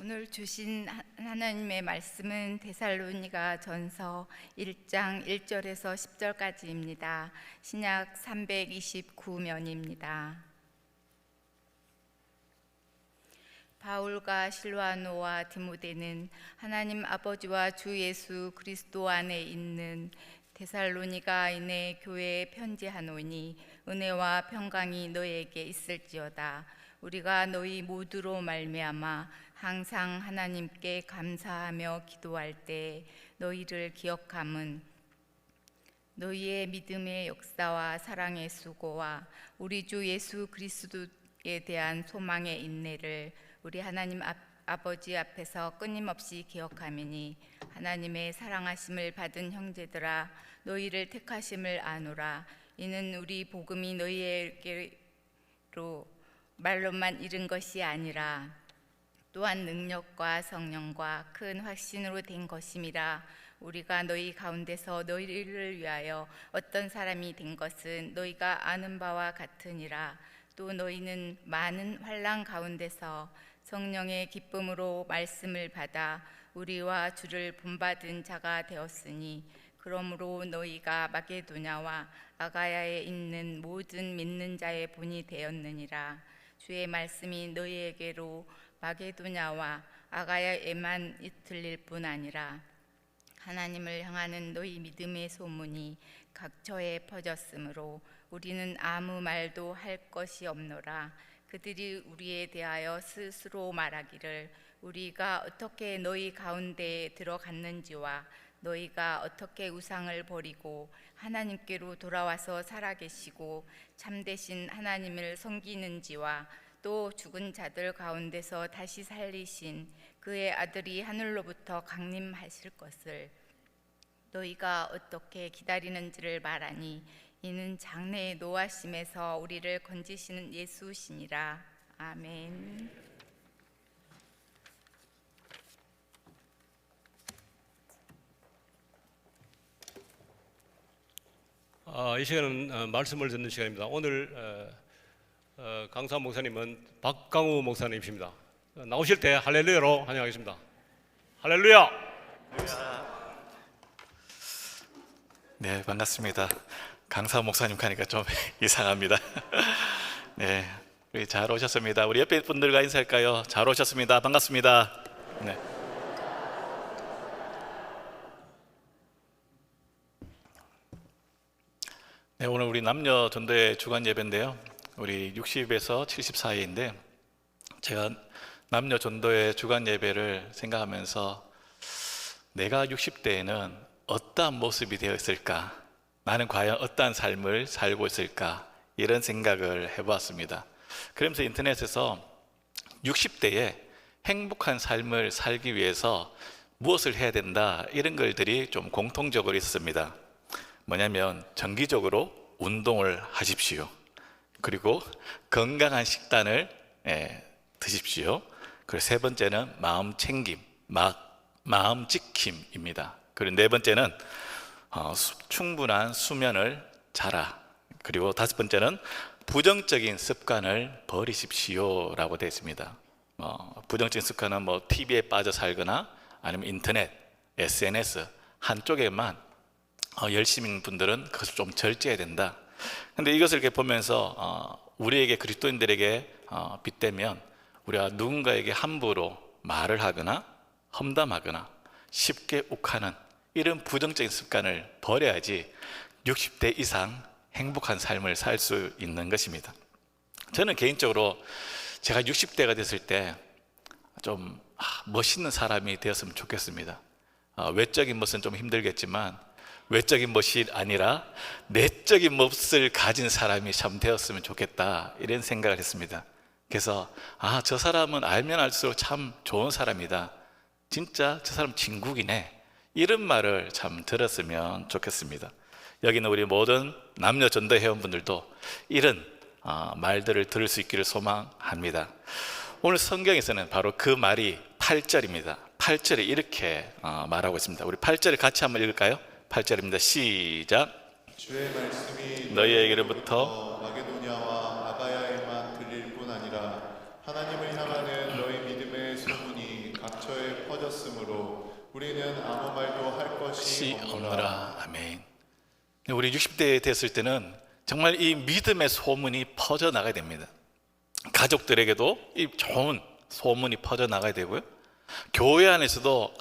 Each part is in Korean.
오늘 주신 하나님의 말씀은 데살로니가 전서 1장 1절에서 10절까지입니다. 신약 329면입니다. 바울과 실와노와 디모데는 하나님 아버지와 주 예수 그리스도 안에 있는 데살로니가인의 교회에 편지하노니 은혜와 평강이 너희에게 있을지어다. 우리가 너희 모두로 말미암아 항상 하나님께 감사하며 기도할 때 너희를 기억함은 너희의 믿음의 역사와 사랑의 수고와 우리 주 예수 그리스도에 대한 소망의 인내를 우리 하나님 아버지 앞에서 끊임없이 기억함이니 하나님의 사랑하심을 받은 형제들아 너희를 택하심을 아노라. 이는 우리 복음이 너희에게로 말로만 이른 것이 아니라 또한 능력과 성령과 큰 확신으로 된 것임이라. 우리가 너희 가운데서 너희를 위하여 어떤 사람이 된 것은 너희가 아는 바와 같으니라. 또 너희는 많은 환난 가운데서 성령의 기쁨으로 말씀을 받아 우리와 주를 본받은 자가 되었으니 그러므로 너희가 마게도냐와 아가야에 있는 모든 믿는 자의 본이 되었느니라. 주의 말씀이 너희에게로 마게도냐와 아가야에만 들릴 뿐 아니라 하나님을 향하는 너희 믿음의 소문이 각처에 퍼졌으므로 우리는 아무 말도 할 것이 없노라. 그들이 우리에 대하여 스스로 말하기를 우리가 어떻게 너희 가운데에 들어갔는지와 너희가 어떻게 우상을 버리고 하나님께로 돌아와서 살아계시고 참되신 하나님을 섬기는지와 또 죽은 자들 가운데서 다시 살리신 그의 아들이 하늘로부터 강림하실 것을 너희가 어떻게 기다리는지를 말하니 이는 장래의 노하심에서 우리를 건지시는 예수시니라. 아멘. 이 시간은 말씀을 듣는 시간입니다. 오늘 강사 목사님은 박강우 목사님이십니다. 나오실 때 할렐루야로 환영하겠습니다. 할렐루야. 네, 반갑습니다. 강사 목사님 가니까 좀 이상합니다. 네, 우리 잘 오셨습니다. 우리 옆에 분들과 인사할까요? 잘 오셨습니다. 반갑습니다. 네. 네, 오늘 우리 남녀 전도회 주간 예배인데요. 우리 60에서 70 사이인데 제가 남녀 전도회 주간 예배를 생각하면서 내가 60대에는 어떠한 모습이 되어 있을까? 나는 과연 어떠한 삶을 살고 있을까? 이런 생각을 해보았습니다. 그러면서 인터넷에서 60대에 행복한 삶을 살기 위해서 무엇을 해야 된다 이런 글들이 좀 공통적으로 있습니다. 뭐냐면 정기적으로 운동을 하십시오. 그리고 건강한 식단을 드십시오. 그리고 세 번째는 마음 챙김, 마음 지킴입니다. 그리고 네 번째는 충분한 수면을 자라. 그리고 다섯 번째는 부정적인 습관을 버리십시오 라고 되어 있습니다. 부정적인 습관은 TV에 빠져 살거나 아니면 인터넷, SNS 한쪽에만 열심인 분들은 그것을 좀 절제해야 된다. 근데 이것을 이렇게 보면서 우리에게 그리스도인들에게 빗대면 우리가 누군가에게 함부로 말을 하거나 험담하거나 쉽게 욱하는 이런 부정적인 습관을 버려야지 60대 이상 행복한 삶을 살 수 있는 것입니다. 저는 개인적으로 제가 60대가 됐을 때 좀 멋있는 사람이 되었으면 좋겠습니다. 외적인 멋은 좀 힘들겠지만 외적인 멋이 아니라 내적인 멋을 가진 사람이 참 되었으면 좋겠다 이런 생각을 했습니다. 그래서 저 사람은 알면 알수록 참 좋은 사람이다, 진짜 저 사람 진국이네, 이런 말을 참 들었으면 좋겠습니다. 여기는 우리 모든 남녀 전도 회원분들도 이런 말들을 들을 수 있기를 소망합니다. 오늘 성경에서는 바로 그 말이 8절입니다. 8절에 이렇게 말하고 있습니다. 우리 8절을 같이 한번 읽을까요? 8절입니다. 시작. 주의 말씀이 너희에게로부터 마게도냐와 아가야에만 들릴 뿐 아니라 하나님을 향하는 너희 믿음의 소문이 우리는 아무 말도 할 것이 없노라. 없노라. 아멘. 우리 60대 됐을 때는 정말 이 믿음의 소문이 퍼져나가야 됩니다. 가족들에게도 이 좋은 소문이 퍼져나가야 되고요, 교회 안에서도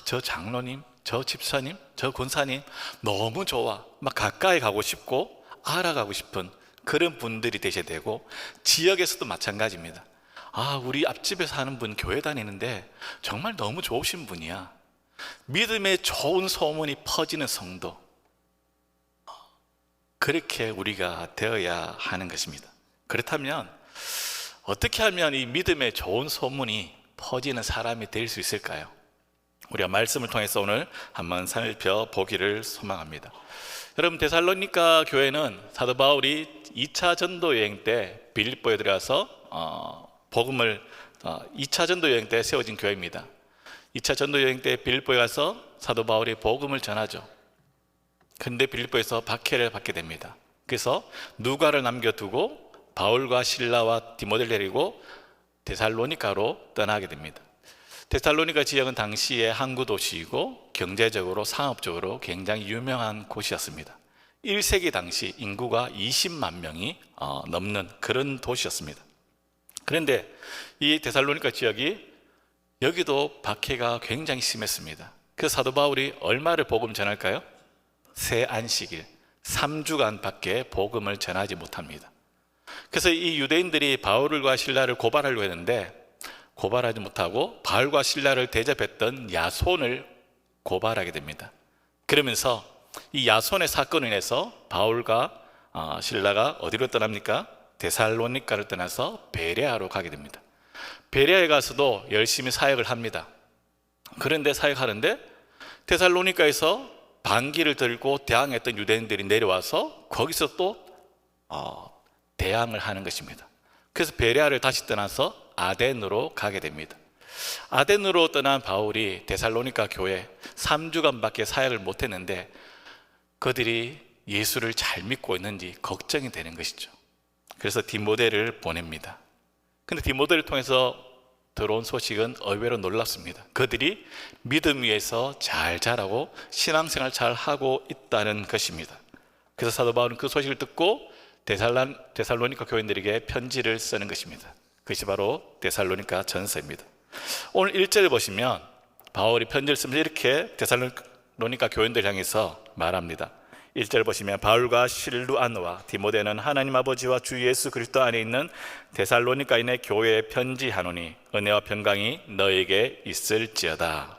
저 장로님, 저 집사님, 저 권사님 너무 좋아, 막 가까이 가고 싶고 알아가고 싶은 그런 분들이 되셔야 되고, 지역에서도 마찬가지입니다. 우리 앞집에 사는 분 교회 다니는데 정말 너무 좋으신 분이야. 믿음의 좋은 소문이 퍼지는 성도, 그렇게 우리가 되어야 하는 것입니다. 그렇다면 어떻게 하면 이 믿음의 좋은 소문이 퍼지는 사람이 될 수 있을까요? 우리가 말씀을 통해서 오늘 한번 살펴보기를 소망합니다. 여러분, 데살로니가 교회는 사도 바울이 2차 전도 여행 때 빌립보에 들어가서 복음을 2차 전도 여행 때 세워진 교회입니다. 2차 전도 여행 때 빌립보에 가서 사도 바울이 복음을 전하죠. 근데 빌립보에서 박해를 받게 됩니다. 그래서 누가를 남겨두고 바울과 실라와 디모데를 데리고 데살로니가로 떠나게 됩니다. 데살로니가 지역은 당시의 항구 도시이고 경제적으로 상업적으로 굉장히 유명한 곳이었습니다. 1세기 당시 인구가 20만 명이 넘는 그런 도시였습니다. 그런데 이 데살로니가 지역이 여기도 박해가 굉장히 심했습니다. 그래서 사도 바울이 얼마를 복음 전할까요? 새 안식일 3주간 밖에 복음을 전하지 못합니다. 그래서 이 유대인들이 바울과 실라를 고발하려고 했는데 고발하지 못하고 바울과 실라를 대접했던 야손을 고발하게 됩니다. 그러면서 이 야손의 사건을 인해서 바울과 실라가 어디로 떠납니까? 데살로니가를 떠나서 베레아로 가게 됩니다. 베레아에 가서도 열심히 사역을 합니다. 그런데 사역하는데 데살로니가에서 반기를 들고 대항했던 유대인들이 내려와서 거기서 또 대항을 하는 것입니다. 그래서 베레아를 다시 떠나서 아덴으로 가게 됩니다. 아덴으로 떠난 바울이 데살로니가 교회 3주간밖에 사역을 못했는데 그들이 예수를 잘 믿고 있는지 걱정이 되는 것이죠. 그래서 디모데를 보냅니다. 근데 디모데를 통해서 들어온 소식은 의외로 놀랍습니다. 그들이 믿음 위에서 잘 자라고 신앙생활 잘 하고 있다는 것입니다. 그래서 사도 바울은 그 소식을 듣고 데살로니가 교인들에게 편지를 쓰는 것입니다. 그것이 바로 데살로니가 전서입니다. 오늘 1절을 보시면 바울이 편지를 쓰면서 이렇게 데살로니가 교인들을 향해서 말합니다. 1절 보시면 바울과 실루아노와 디모데는 하나님 아버지와 주 예수 그리스도 안에 있는 데살로니가인의 교회에 편지하노니 은혜와 평강이 너에게 있을지어다.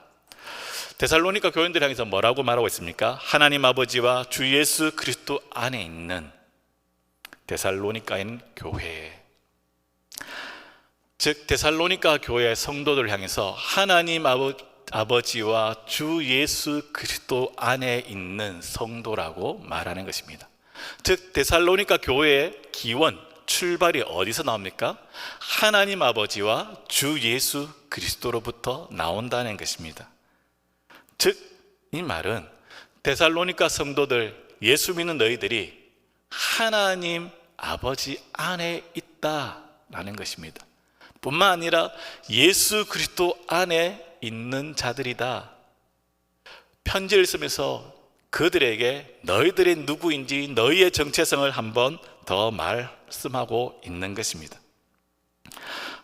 데살로니가 교인들 향해서 뭐라고 말하고 있습니까? 하나님 아버지와 주 예수 그리스도 안에 있는 데살로니가인 교회, 즉 데살로니가 교회 성도들을 향해서 하나님 아버지와 주 예수 그리스도 안에 있는 성도라고 말하는 것입니다. 즉 데살로니가 교회의 기원, 출발이 어디서 나옵니까? 하나님 아버지와 주 예수 그리스도로부터 나온다는 것입니다. 즉 이 말은 데살로니가 성도들, 예수 믿는 너희들이 하나님 아버지 안에 있다라는 것입니다. 뿐만 아니라 예수 그리스도 안에 있는 자들이다. 편지를 쓰면서 그들에게 너희들이 누구인지 너희의 정체성을 한번 더 말씀하고 있는 것입니다.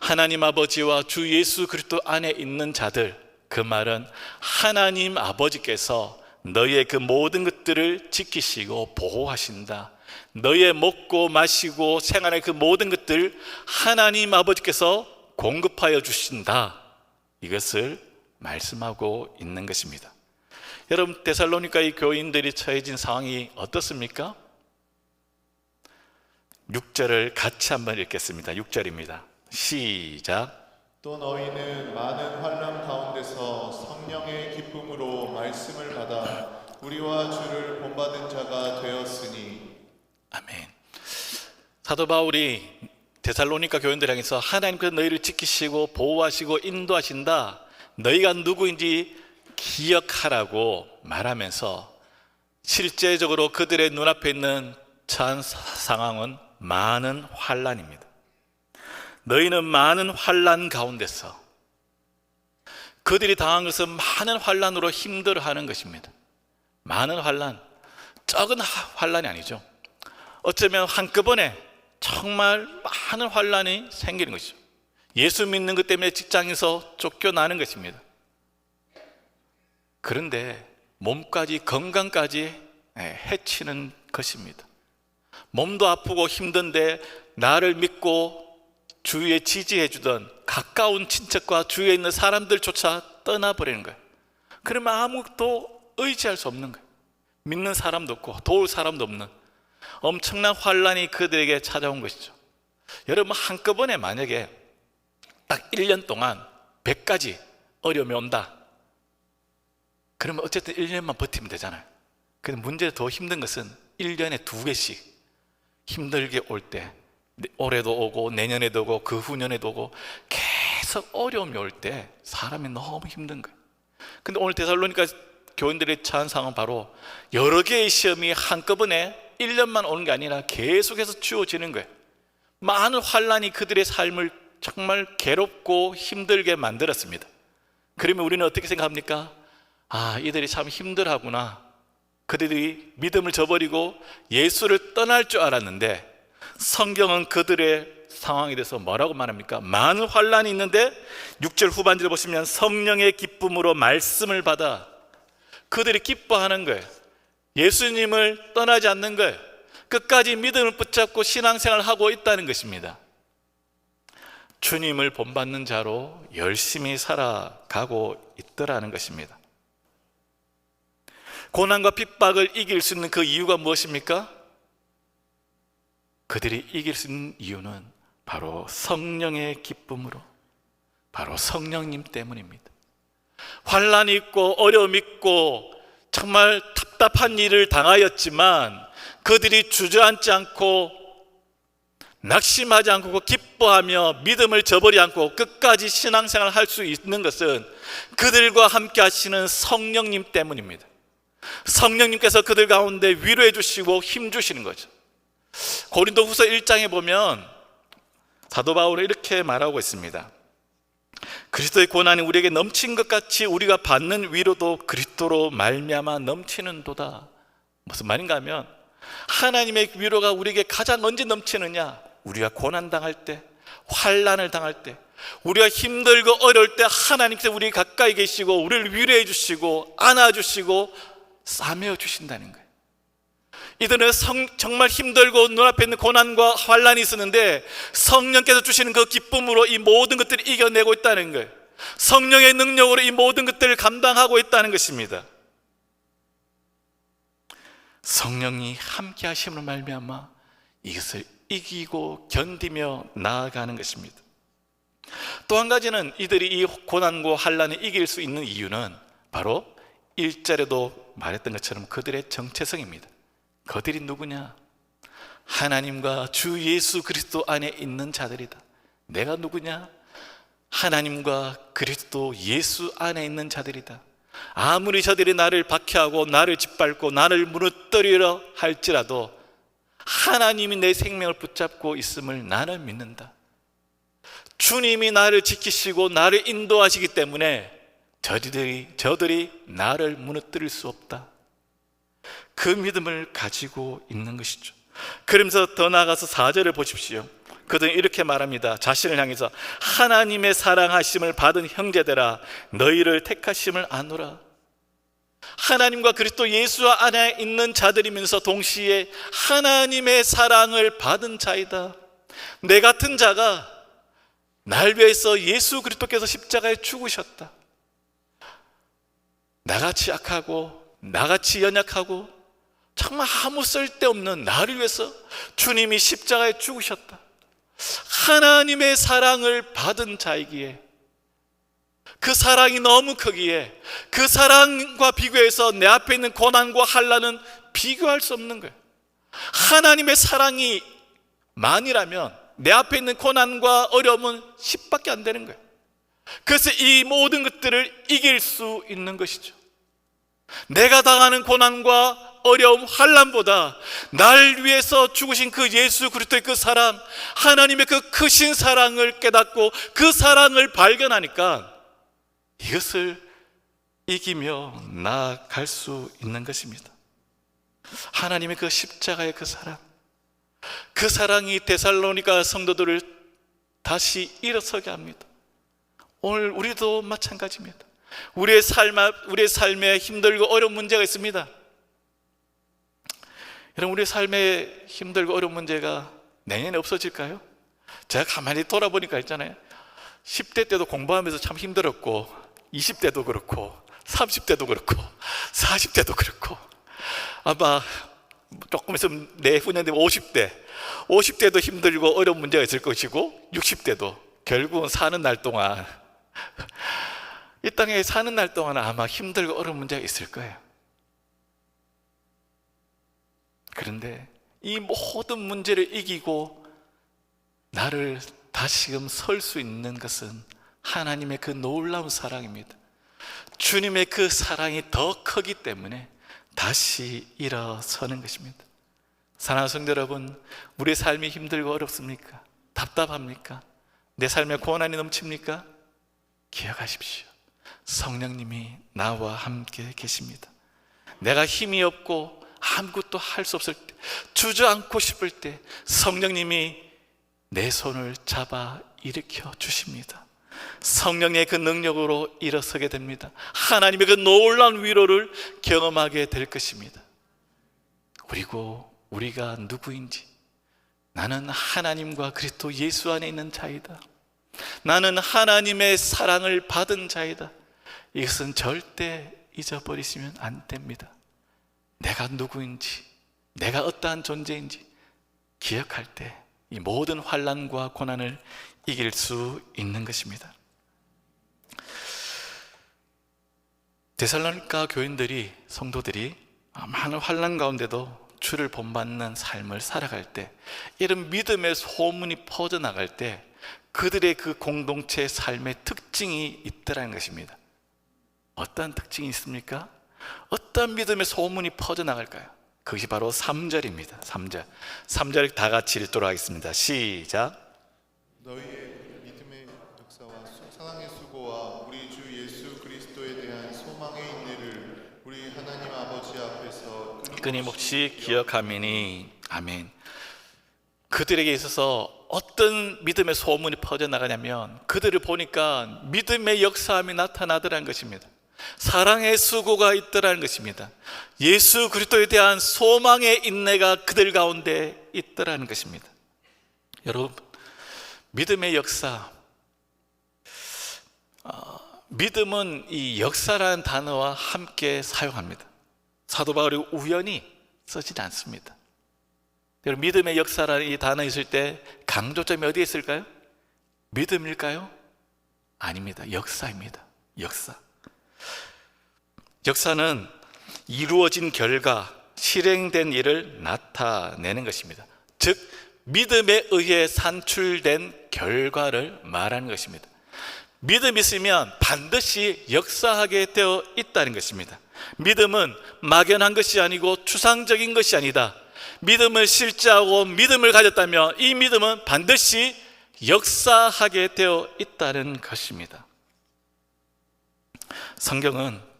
하나님 아버지와 주 예수 그리스도 안에 있는 자들, 그 말은 하나님 아버지께서 너희의 그 모든 것들을 지키시고 보호하신다. 너희의 먹고 마시고 생활의 그 모든 것들 하나님 아버지께서 공급하여 주신다. 이것을 말씀하고 있는 것입니다. 여러분, 데살로니가 이 교인들이 처해진 상황이 어떻습니까? 6절을 같이 한번 읽겠습니다. 6절입니다. 시작. 또 너희는 많은 환난 가운데서 성령의 기쁨으로 말씀을 받아 우리와 주를 본받은 자가 되었으니. 아멘. 사도 바울이 데살로니가 교인들 향해서 하나님께서 너희를 지키시고 보호하시고 인도하신다, 너희가 누구인지 기억하라고 말하면서 실제적으로 그들의 눈앞에 있는 처한 상황은 많은 환난입니다. 너희는 많은 환난 가운데서, 그들이 당한 것은 많은 환난으로 힘들어하는 것입니다. 많은 환난, 적은 환난이 아니죠. 어쩌면 한꺼번에 정말 많은 환난이 생기는 것이죠. 예수 믿는 것 때문에 직장에서 쫓겨나는 것입니다. 그런데 몸까지, 건강까지 해치는 것입니다. 몸도 아프고 힘든데 나를 믿고 주위에 지지해 주던 가까운 친척과 주위에 있는 사람들조차 떠나버리는 거예요. 그러면 아무것도 의지할 수 없는 거예요. 믿는 사람도 없고 도울 사람도 없는 엄청난 환난이 그들에게 찾아온 것이죠. 여러분, 한꺼번에 만약에 딱 1년 동안 100가지 어려움이 온다, 그러면 어쨌든 1년만 버티면 되잖아요. 근데 문제가 더 힘든 것은 1년에 2개씩 힘들게 올 때, 올해도 오고 내년에도 오고 그 후년에도 오고 계속 어려움이 올 때 사람이 너무 힘든 거예요. 근데 오늘 데살로니가 교인들이 처한 상황은 바로 여러 개의 시험이 한꺼번에 1년만 오는 게 아니라 계속해서 주어지는 거예요. 많은 환난이 그들의 삶을 정말 괴롭고 힘들게 만들었습니다. 그러면 우리는 어떻게 생각합니까? 아, 이들이 참 힘들하구나. 그들이 믿음을 저버리고 예수를 떠날 줄 알았는데, 성경은 그들의 상황에 대해서 뭐라고 말합니까? 많은 환난이 있는데 6절 후반절을 보시면 성령의 기쁨으로 말씀을 받아, 그들이 기뻐하는 거예요. 예수님을 떠나지 않는 거예요. 끝까지 믿음을 붙잡고 신앙생활을 하고 있다는 것입니다. 주님을 본받는 자로 열심히 살아가고 있더라는 것입니다. 고난과 핍박을 이길 수 있는 그 이유가 무엇입니까? 그들이 이길 수 있는 이유는 바로 성령의 기쁨으로, 바로 성령님 때문입니다. 환난이 있고 어려움이 있고 정말 답답한 일을 당하였지만 그들이 주저앉지 않고 낙심하지 않고 기뻐하며 믿음을 저버리지 않고 끝까지 신앙생활을 할 수 있는 것은 그들과 함께 하시는 성령님 때문입니다. 성령님께서 그들 가운데 위로해 주시고 힘 주시는 거죠. 고린도후서 1장에 보면 사도 바울은 이렇게 말하고 있습니다. 그리스도의 고난이 우리에게 넘친 것 같이 우리가 받는 위로도 그리스도로 말미암아 넘치는도다. 무슨 말인가 하면, 하나님의 위로가 우리에게 가장 언제 넘치느냐? 우리가 고난당할 때, 환난을 당할 때, 우리가 힘들고 어려울 때 하나님께서 우리 가까이 계시고 우리를 위로해 주시고 안아주시고 싸매어 주신다는 거예요. 이들은 정말 힘들고 눈앞에 있는 고난과 환난이 있었는데 성령께서 주시는 그 기쁨으로 이 모든 것들을 이겨내고 있다는 거예요. 성령의 능력으로 이 모든 것들을 감당하고 있다는 것입니다. 성령이 함께 하심으로 말미암아 이것을 이기고 견디며 나아가는 것입니다. 또 한 가지는 이들이 이 고난과 환난을 이길 수 있는 이유는 바로 1절에도 말했던 것처럼 그들의 정체성입니다. 그들이 누구냐? 하나님과 주 예수 그리스도 안에 있는 자들이다. 내가 누구냐? 하나님과 그리스도 예수 안에 있는 자들이다. 아무리 저들이 나를 박해하고 나를 짓밟고 나를 무너뜨리려 할지라도 하나님이 내 생명을 붙잡고 있음을 나는 믿는다. 주님이 나를 지키시고 나를 인도하시기 때문에 저들이 나를 무너뜨릴 수 없다. 그 믿음을 가지고 있는 것이죠. 그러면서 더 나아가서 4절을 보십시오. 그들은 이렇게 말합니다. 자신을 향해서 하나님의 사랑하심을 받은 형제들아, 너희를 택하심을 아노라. 하나님과 그리스도 예수 안에 있는 자들이면서 동시에 하나님의 사랑을 받은 자이다. 내 같은 자가 날 위해서 예수 그리스도께서 십자가에 죽으셨다. 나같이 약하고 나같이 연약하고 정말 아무 쓸데없는 나를 위해서 주님이 십자가에 죽으셨다. 하나님의 사랑을 받은 자이기에, 그 사랑이 너무 크기에 그 사랑과 비교해서 내 앞에 있는 고난과 환난은 비교할 수 없는 거예요. 하나님의 사랑이 만이라면 내 앞에 있는 고난과 어려움은 10밖에 안 되는 거예요. 그래서 이 모든 것들을 이길 수 있는 것이죠. 내가 당하는 고난과 어려움, 환난보다 날 위해서 죽으신 그 예수 그리스도의 그 사랑, 하나님의 그 크신 사랑을 깨닫고 그 사랑을 발견하니까 이것을 이기며 나아갈 수 있는 것입니다. 하나님의 그 십자가의 그 사랑이 데살로니가 성도들을 다시 일어서게 합니다. 오늘 우리도 마찬가지입니다. 우리의 삶에 힘들고 어려운 문제가 있습니다. 여러분, 우리의 삶에 힘들고 어려운 문제가 내년에 없어질까요? 제가 가만히 돌아보니까 있잖아요. 10대 때도 공부하면서 참 힘들었고, 20대도 그렇고, 30대도 그렇고, 40대도 그렇고, 아마 조금 있으면 내후년 되면 50대도 힘들고 어려운 문제가 있을 것이고, 60대도 결국은 사는 날 동안, 이 땅에 사는 날 동안 아마 힘들고 어려운 문제가 있을 거예요. 그런데 이 모든 문제를 이기고 나를 다시금 설 수 있는 것은 하나님의 그 놀라운 사랑입니다. 주님의 그 사랑이 더 크기 때문에 다시 일어서는 것입니다. 사랑하는 성도 여러분, 우리의 삶이 힘들고 어렵습니까? 답답합니까? 내 삶에 고난이 넘칩니까? 기억하십시오. 성령님이 나와 함께 계십니다. 내가 힘이 없고 아무것도 할 수 없을 때, 주저앉고 싶을 때 성령님이 내 손을 잡아 일으켜 주십니다. 성령의 그 능력으로 일어서게 됩니다. 하나님의 그 놀라운 위로를 경험하게 될 것입니다. 그리고 우리가 누구인지, 나는 하나님과 그리스도 예수 안에 있는 자이다, 나는 하나님의 사랑을 받은 자이다, 이것은 절대 잊어버리시면 안 됩니다. 내가 누구인지, 내가 어떠한 존재인지 기억할 때 이 모든 환난과 고난을 이길 수 있는 것입니다. 데살로니가 교인들이, 성도들이 많은 환난 가운데도 주를 본받는 삶을 살아갈 때, 이런 믿음의 소문이 퍼져나갈 때 그들의 그 공동체의 삶의 특징이 있더라는 것입니다. 어떤 특징이 있습니까? 어떤 믿음의 소문이 퍼져나갈까요? 그것이 바로 3절입니다. 3절 다 같이 읽도록 하겠습니다. 시작. 너희의 믿음의 역사와 사랑의 수고와 우리 주 예수 그리스도에 대한 소망의 인내를 우리 하나님 아버지 앞에서 끊임없이 기억하미니. 아멘. 그들에게 있어서 어떤 믿음의 소문이 퍼져나가냐면, 그들을 보니까 믿음의 역사함이 나타나더라는 것입니다. 사랑의 수고가 있더라는 것입니다. 예수 그리스도에 대한 소망의 인내가 그들 가운데 있더라는 것입니다. 여러분, 믿음의 역사, 믿음은 이 역사라는 단어와 함께 사용합니다. 사도 바울이 우연히 쓰지 않습니다. 여러분, 믿음의 역사라는 이 단어 있을 때 강조점이 어디에 있을까요? 믿음일까요? 아닙니다. 역사입니다. 역사는 이루어진 결과, 실행된 일을 나타내는 것입니다. 즉, 믿음에 의해 산출된 결과를 말하는 것입니다. 믿음이 있으면 반드시 역사하게 되어 있다는 것입니다. 믿음은 막연한 것이 아니고 추상적인 것이 아니다. 믿음을 실제하고 믿음을 가졌다면 이 믿음은 반드시 역사하게 되어 있다는 것입니다. 성경은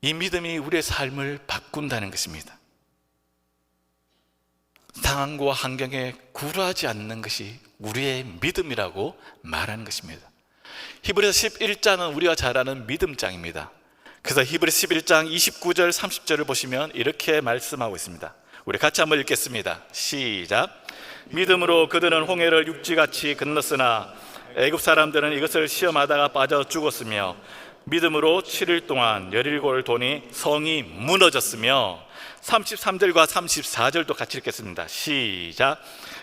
이 믿음이 우리의 삶을 바꾼다는 것입니다. 상황과 환경에 굴하지 않는 것이 우리의 믿음이라고 말하는 것입니다. 히브리서 11장은 우리가 잘 아는 믿음장입니다. 그래서 히브리서 11장 29절 30절을 보시면 이렇게 말씀하고 있습니다. 우리 같이 한번 읽겠습니다. 시작. 믿음으로 그들은 홍해를 육지같이 건넜으나 애굽 사람들은 이것을 시험하다가 빠져 죽었으며, 믿음으로 7일 동안 17을 도니 성이 무너졌으며. 33절과 34절도 같이 읽겠습니다. 시작.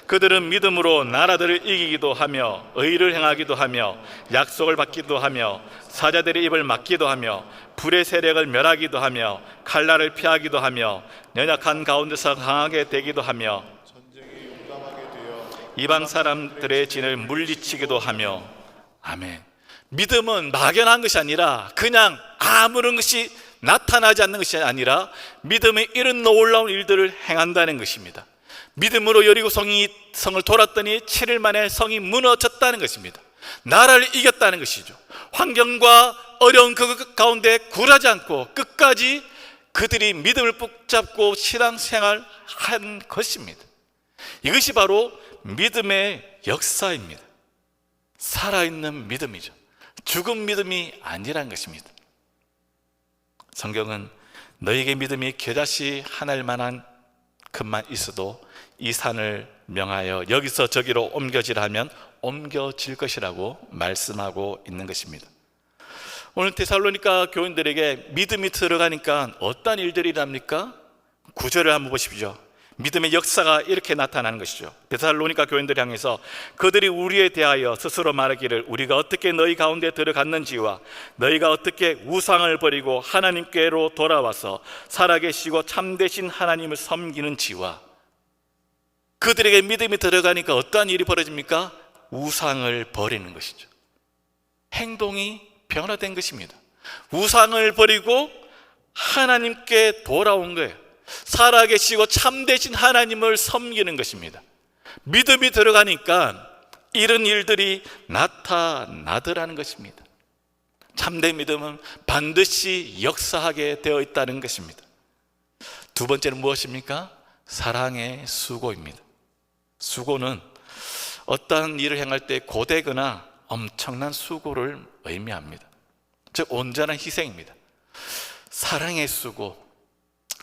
그들은 믿음으로 나라들을 이기기도 하며 의를 행하기도 하며 약속을 받기도 하며 사자들의 입을 막기도 하며 불의 세력을 멸하기도 하며 칼날을 피하기도 하며 연약한 가운데서 강하게 되기도 하며 전쟁에 용감하게 되어 이방 사람들의 진을 물리치기도 하며. 아멘. 믿음은 막연한 것이 아니라 그냥 아무런 것이 나타나지 않는 것이 아니라 믿음의 이런 놀라운 일들을 행한다는 것입니다. 믿음으로 여리고 성을 돌았더니 7일 만에 성이 무너졌다는 것입니다. 나라를 이겼다는 것이죠. 환경과 어려운 그 가운데 굴하지 않고 끝까지 그들이 믿음을 붙잡고 신앙생활 한 것입니다. 이것이 바로 믿음의 역사입니다. 살아있는 믿음이죠. 죽은 믿음이 아니라는 것입니다. 성경은 너에게 믿음이 겨자씨 하나일 만한 것만 있어도 이 산을 명하여 여기서 저기로 옮겨지라 하면 옮겨질 것이라고 말씀하고 있는 것입니다. 오늘 데살로니가 교인들에게 믿음이 들어가니까 어떤 일들이 일어납니까? 9절을 한번 보십시오. 믿음의 역사가 이렇게 나타나는 것이죠. 데살로니가 교인들을 향해서 그들이 우리에 대하여 스스로 말하기를 우리가 어떻게 너희 가운데 들어갔는지와 너희가 어떻게 우상을 버리고 하나님께로 돌아와서 살아계시고 참되신 하나님을 섬기는지와, 그들에게 믿음이 들어가니까 어떠한 일이 벌어집니까? 우상을 버리는 것이죠. 행동이 변화된 것입니다. 우상을 버리고 하나님께 돌아온 거예요. 살아계시고 참되신 하나님을 섬기는 것입니다. 믿음이 들어가니까 이런 일들이 나타나더라는 것입니다. 참된 믿음은 반드시 역사하게 되어 있다는 것입니다. 두 번째는 무엇입니까? 사랑의 수고입니다. 수고는 어떠한 일을 행할 때 고되거나 엄청난 수고를 의미합니다. 즉 온전한 희생입니다. 사랑의 수고,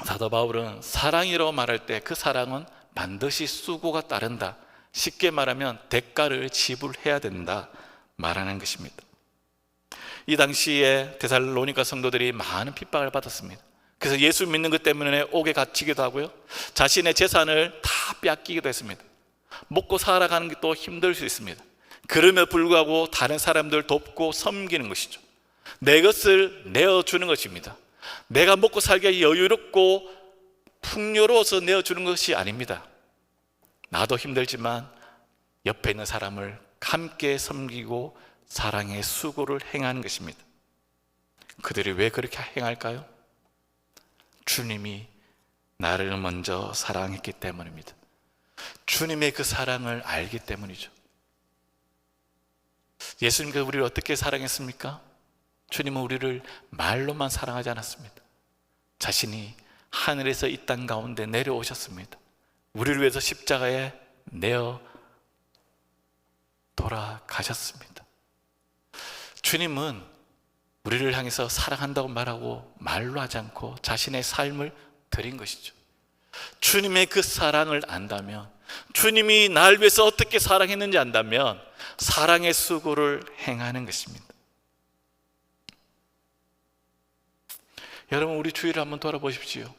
사도 바울은 사랑이라고 말할 때 그 사랑은 반드시 수고가 따른다, 쉽게 말하면 대가를 지불해야 된다 말하는 것입니다. 이 당시에 데살로니가 성도들이 많은 핍박을 받았습니다. 그래서 예수 믿는 것 때문에 옥에 갇히기도 하고요, 자신의 재산을 다 빼앗기기도 했습니다. 먹고 살아가는 게 또 힘들 수 있습니다. 그럼에도 불구하고 다른 사람들 돕고 섬기는 것이죠. 내 것을 내어주는 것입니다. 내가 먹고 살기에 여유롭고 풍요로워서 내어주는 것이 아닙니다. 나도 힘들지만 옆에 있는 사람을 함께 섬기고 사랑의 수고를 행하는 것입니다. 그들이 왜 그렇게 행할까요? 주님이 나를 먼저 사랑했기 때문입니다. 주님의 그 사랑을 알기 때문이죠. 예수님께서 우리를 어떻게 사랑했습니까? 주님은 우리를 말로만 사랑하지 않았습니다. 자신이 하늘에서 이 땅 가운데 내려오셨습니다. 우리를 위해서 십자가에 내어 돌아가셨습니다. 주님은 우리를 향해서 사랑한다고 말하고 말로 하지 않고 자신의 삶을 드린 것이죠. 주님의 그 사랑을 안다면, 주님이 날 위해서 어떻게 사랑했는지 안다면 사랑의 수고를 행하는 것입니다. 여러분, 우리 주위를 한번 돌아보십시오.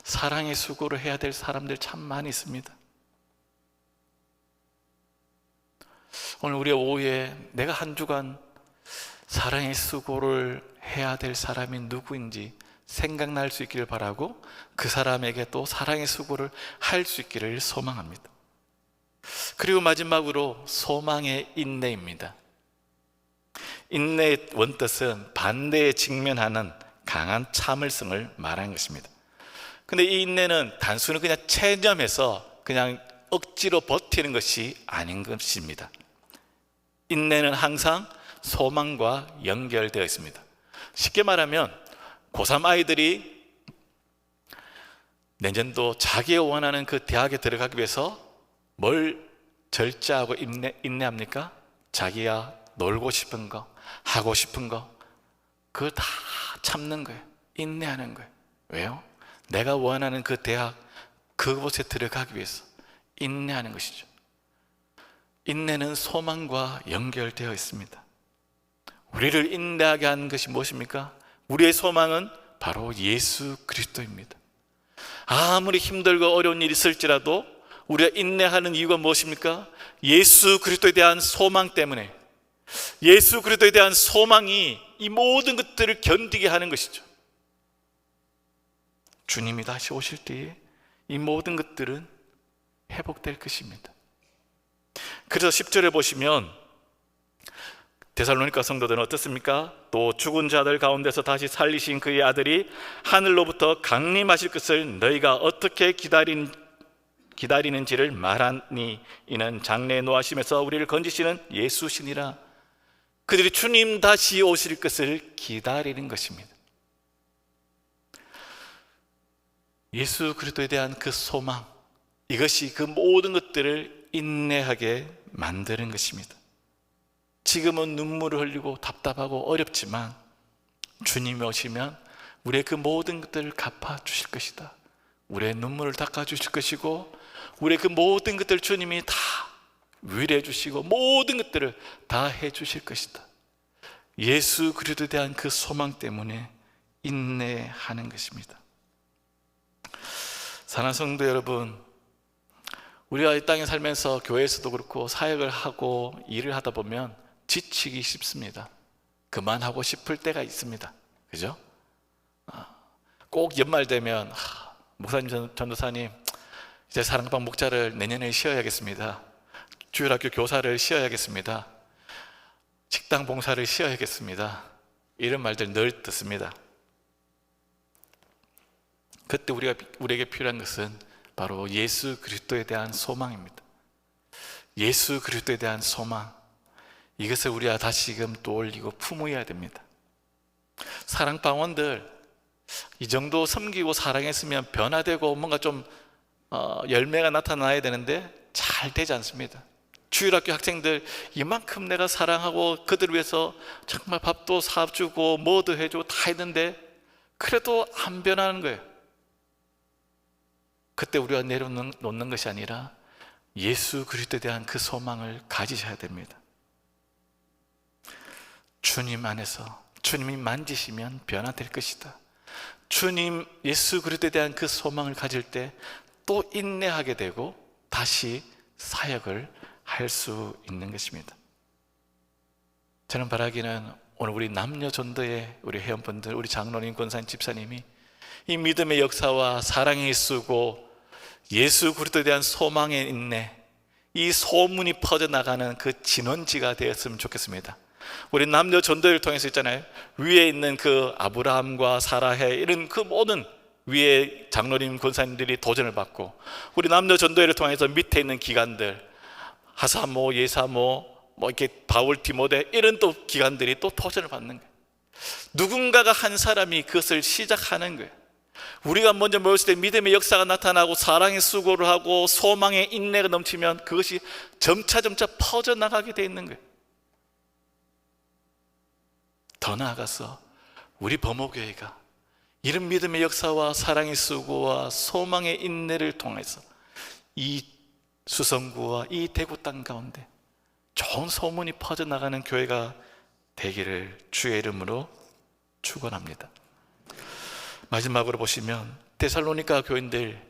사랑의 수고를 해야 될 사람들 참 많이 있습니다. 오늘 우리 오후에 내가 한 주간 사랑의 수고를 해야 될 사람이 누구인지 생각날 수 있기를 바라고, 그 사람에게 또 사랑의 수고를 할 수 있기를 소망합니다. 그리고 마지막으로 소망의 인내입니다. 인내의 원뜻은 반대에 직면하는 강한 참을성을 말하는 것입니다. 근데 이 인내는 단순히 그냥 체념해서 그냥 억지로 버티는 것이 아닌 것입니다. 인내는 항상 소망과 연결되어 있습니다. 쉽게 말하면 고3 아이들이 내년도 자기가 원하는 그 대학에 들어가기 위해서 뭘 절제하고 인내합니까? 자기가 놀고 싶은 거, 하고 싶은 거, 그걸 다 참는 거예요. 인내하는 거예요. 왜요? 내가 원하는 그 대학, 그곳에 들어가기 위해서 인내하는 것이죠. 인내는 소망과 연결되어 있습니다. 우리를 인내하게 하는 것이 무엇입니까? 우리의 소망은 바로 예수 그리스도입니다. 아무리 힘들고 어려운 일이 있을지라도 우리가 인내하는 이유가 무엇입니까? 예수 그리스도에 대한 소망 때문에, 예수 그리스도에 대한 소망이 이 모든 것들을 견디게 하는 것이죠. 주님이 다시 오실 때에 이 모든 것들은 회복될 것입니다. 그래서 10절에 보시면 데살로니가 성도들은 어떻습니까? 또 죽은 자들 가운데서 다시 살리신 그의 아들이 하늘로부터 강림하실 것을 너희가 어떻게 기다리는지를 말하니 이는 장래에 노하심에서 우리를 건지시는 예수시니라. 그들이 주님 다시 오실 것을 기다리는 것입니다. 예수 그리스도에 대한 그 소망, 이것이 그 모든 것들을 인내하게 만드는 것입니다. 지금은 눈물을 흘리고 답답하고 어렵지만 주님이 오시면 우리의 그 모든 것들을 갚아주실 것이다. 우리의 눈물을 닦아주실 것이고 우리의 그 모든 것들을 주님이 다 위로해 주시고 모든 것들을 다 해주실 것이다. 예수 그리스도에 대한 그 소망 때문에 인내하는 것입니다. 사랑하는 성도 여러분, 우리가 이 땅에 살면서 교회에서도 그렇고 사역을 하고 일을 하다 보면 지치기 쉽습니다. 그만하고 싶을 때가 있습니다. 그죠? 꼭 연말 되면 목사님, 전도사님 이제 사랑방 목자를 내년에 쉬어야겠습니다. 주일학교 교사를 쉬어야겠습니다. 식당 봉사를 쉬어야겠습니다. 이런 말들 늘 듣습니다. 그때 우리에게 필요한 것은 바로 예수 그리스도에 대한 소망입니다. 예수 그리스도에 대한 소망, 이것을 우리가 다시금 떠올리고 품어야 됩니다. 사랑방원들 이 정도 섬기고 사랑했으면 변화되고 뭔가 좀 열매가 나타나야 되는데 잘 되지 않습니다. 주일학교 학생들 이만큼 내가 사랑하고 그들을 위해서 정말 밥도 사주고 뭐도 해주고 다 했는데 그래도 안 변하는 거예요. 그때 우리가 내려놓는 것이 아니라 예수 그리스도에 대한 그 소망을 가지셔야 됩니다. 주님 안에서 주님이 만지시면 변화될 것이다. 주님 예수 그리스도에 대한 그 소망을 가질 때 또 인내하게 되고 다시 사역을 할 수 있는 것입니다. 저는 바라기는 오늘 우리 남녀 전도의 우리 회원분들, 우리 장로님, 권사님, 집사님이 이 믿음의 역사와 사랑의 일수고 예수 그리스도에 대한 소망의 인내, 이 소문이 퍼져나가는 그 진원지가 되었으면 좋겠습니다. 우리 남녀 전도를 통해서 있잖아요, 위에 있는 그 아브라함과 사라해 이런 그 모든 위에 장로님, 권사님들이 도전을 받고 우리 남녀 전도회를 통해서 밑에 있는 기관들 하사모, 예사모, 이렇게 바울, 디모데 이런 또 기관들이 또 도전을 받는 거예요. 누군가가 한 사람이 그것을 시작하는 거예요. 우리가 먼저 모였을 때 믿음의 역사가 나타나고 사랑의 수고를 하고 소망의 인내가 넘치면 그것이 점차 퍼져나가게 돼 있는 거예요. 더 나아가서 우리 범호교회가 이런 믿음의 역사와 사랑의 수고와 소망의 인내를 통해서 이 수성구와 이 대구 땅 가운데 좋은 소문이 퍼져나가는 교회가 되기를 주의 이름으로 축원합니다. 마지막으로 보시면 데살로니가 교인들,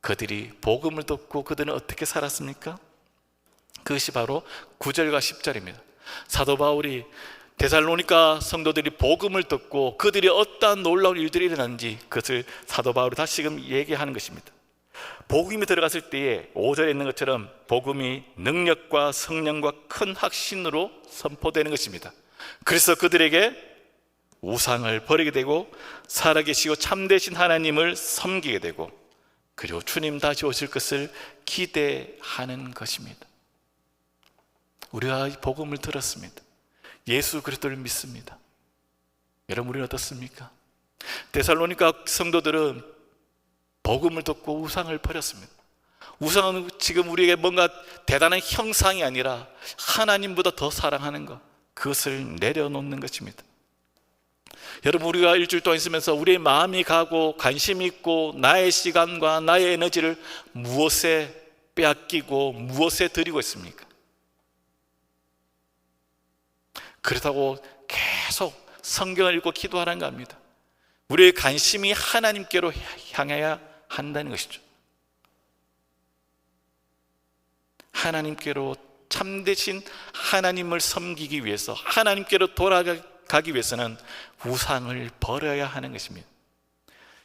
그들이 복음을 듣고 그들은 어떻게 살았습니까? 그것이 바로 9절과 10절입니다. 사도 바울이 데살로니가 성도들이 복음을 듣고 그들이 어떠한 놀라운 일들이 일어났는지 그것을 사도 바울이 다시금 얘기하는 것입니다. 복음이 들어갔을 때에 5절에 있는 것처럼 복음이 능력과 성령과 큰 확신으로 선포되는 것입니다. 그래서 그들에게 우상을 버리게 되고 살아계시고 참되신 하나님을 섬기게 되고 그리고 주님 다시 오실 것을 기대하는 것입니다. 우리가 이 복음을 들었습니다. 예수 그리스도를 믿습니다. 여러분, 우리는 어떻습니까? 데살로니가 성도들은 복음을 듣고 우상을 버렸습니다. 우상은 지금 우리에게 뭔가 대단한 형상이 아니라 하나님보다 더 사랑하는 것, 그것을 내려놓는 것입니다. 여러분, 우리가 일주일 동안 있으면서 우리의 마음이 가고 관심이 있고 나의 시간과 나의 에너지를 무엇에 빼앗기고 무엇에 드리고 있습니까? 그렇다고 계속 성경을 읽고 기도하라는 겁니다. 우리의 관심이 하나님께로 향해야 한다는 것이죠. 하나님께로 참되신 하나님을 섬기기 위해서, 하나님께로 돌아가기 위해서는 우상을 버려야 하는 것입니다.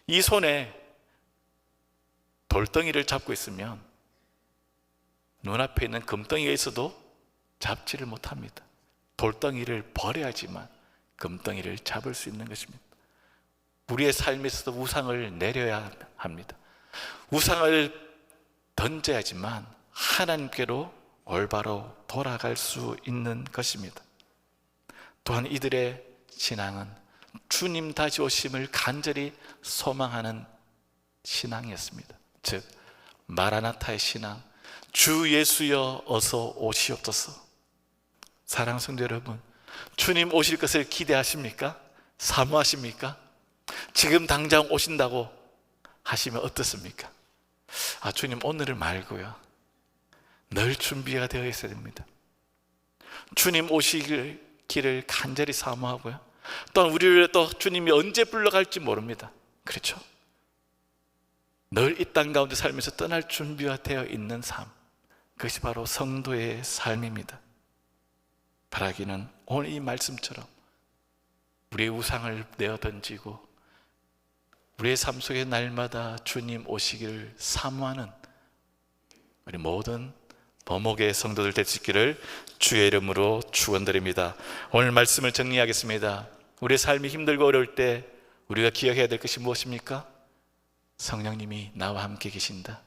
이 손에 돌덩이를 잡고 있으면 눈앞에 있는 금덩이가 있어도 잡지를 못합니다. 돌덩이를 버려야지만 금덩이를 잡을 수 있는 것입니다. 우리의 삶에서도 우상을 내려야 합니다. 우상을 던져야지만 하나님께로 올바로 돌아갈 수 있는 것입니다. 또한 이들의 신앙은 주님 다시 오심을 간절히 소망하는 신앙이었습니다. 즉 마라나타의 신앙, 주 예수여 어서 오시옵소서. 사랑하는 성도 여러분, 주님 오실 것을 기대하십니까? 사모하십니까? 지금 당장 오신다고 하시면 어떻습니까? 주님 오늘을 말고요, 늘 준비가 되어 있어야 됩니다. 주님 오시기를 간절히 사모하고요, 또한 우리를 또 주님이 언제 불러갈지 모릅니다. 그렇죠? 늘 이 땅 가운데 살면서 떠날 준비가 되어 있는 삶, 그것이 바로 성도의 삶입니다. 바라기는 오늘 이 말씀처럼 우리의 우상을 내어 던지고 우리의 삶 속에 날마다 주님 오시기를 사모하는 우리 모든 범목의 성도들 될 수 있기를 주의 이름으로 축원드립니다. 오늘 말씀을 정리하겠습니다. 우리의 삶이 힘들고 어려울 때 우리가 기억해야 될 것이 무엇입니까? 성령님이 나와 함께 계신다.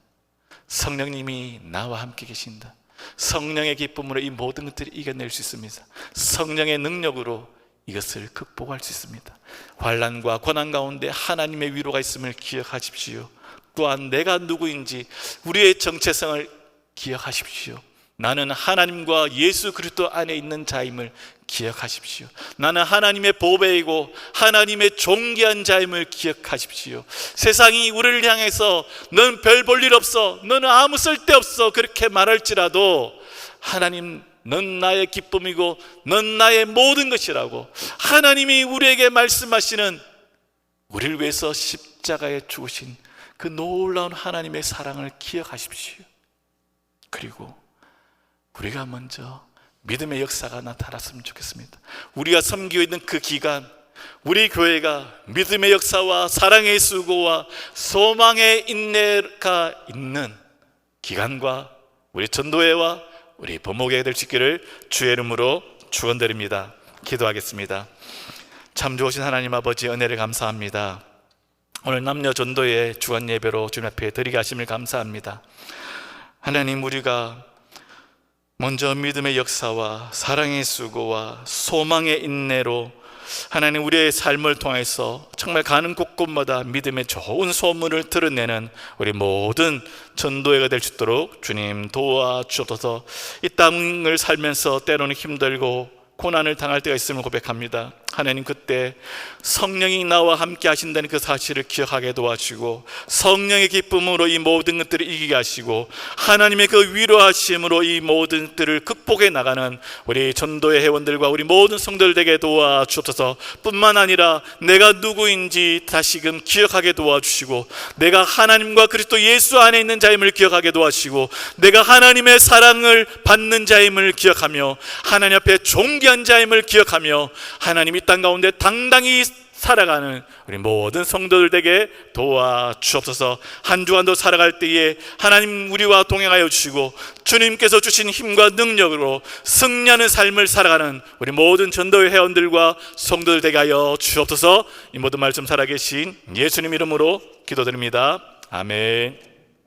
성령님이 나와 함께 계신다. 성령의 기쁨으로 이 모든 것들을 이겨낼 수 있습니다. 성령의 능력으로 이것을 극복할 수 있습니다. 환난과 고난 가운데 하나님의 위로가 있음을 기억하십시오. 또한 내가 누구인지 우리의 정체성을 기억하십시오. 나는 하나님과 예수 그리스도 안에 있는 자임을 기억하십시오. 나는 하나님의 보배이고 하나님의 존귀한 자임을 기억하십시오. 세상이 우리를 향해서 넌 별 볼 일 없어, 너는 아무 쓸데없어 그렇게 말할지라도 하나님, 넌 나의 기쁨이고 넌 나의 모든 것이라고 하나님이 우리에게 말씀하시는, 우리를 위해서 십자가에 죽으신 그 놀라운 하나님의 사랑을 기억하십시오. 그리고 우리가 먼저 믿음의 역사가 나타났으면 좋겠습니다. 우리가 섬기고 있는 그 기간, 우리 교회가 믿음의 역사와 사랑의 수고와 소망의 인내가 있는 기간과 우리 전도회와 우리 범목회가 될 수 있기를 주의 이름으로 축원드립니다. 기도하겠습니다. 참 좋으신 하나님 아버지, 은혜를 감사합니다. 오늘 남녀 전도회 주간 예배로 주님 앞에 드리게 하심을 감사합니다. 하나님, 우리가 먼저 믿음의 역사와 사랑의 수고와 소망의 인내로 하나님 우리의 삶을 통해서 정말 가는 곳곳마다 믿음의 좋은 소문을 드러내는 우리 모든 전도회가 될 수 있도록 주님 도와주옵소서. 이 땅을 살면서 때로는 힘들고 고난을 당할 때가 있음을 고백합니다. 하나님, 그때 성령이 나와 함께 하신다는 그 사실을 기억하게 도와주시고 성령의 기쁨으로 이 모든 것들을 이기게 하시고 하나님의 그 위로하심으로 이 모든 것들을 극복해 나가는 우리 전도의 회원들과 우리 모든 성도들 되게 도와주옵소서. 뿐만 아니라 내가 누구인지 다시금 기억하게 도와주시고 내가 하나님과 그리스도 예수 안에 있는 자임을 기억하게 도와주시고 내가 하나님의 사랑을 받는 자임을 기억하며 하나님 앞에 존귀한 자임을 기억하며 하나님 이 땅 가운데 당당히 살아가는 우리 모든 성도들 되게 도와주옵소서. 한 주간도 살아갈 때에 하나님 우리와 동행하여 주시고 주님께서 주신 힘과 능력으로 승리하는 삶을 살아가는 우리 모든 전도회 회원들과 성도들 되게 하여 주옵소서. 이 모든 말씀 살아계신 예수님 이름으로 기도드립니다. 아멘.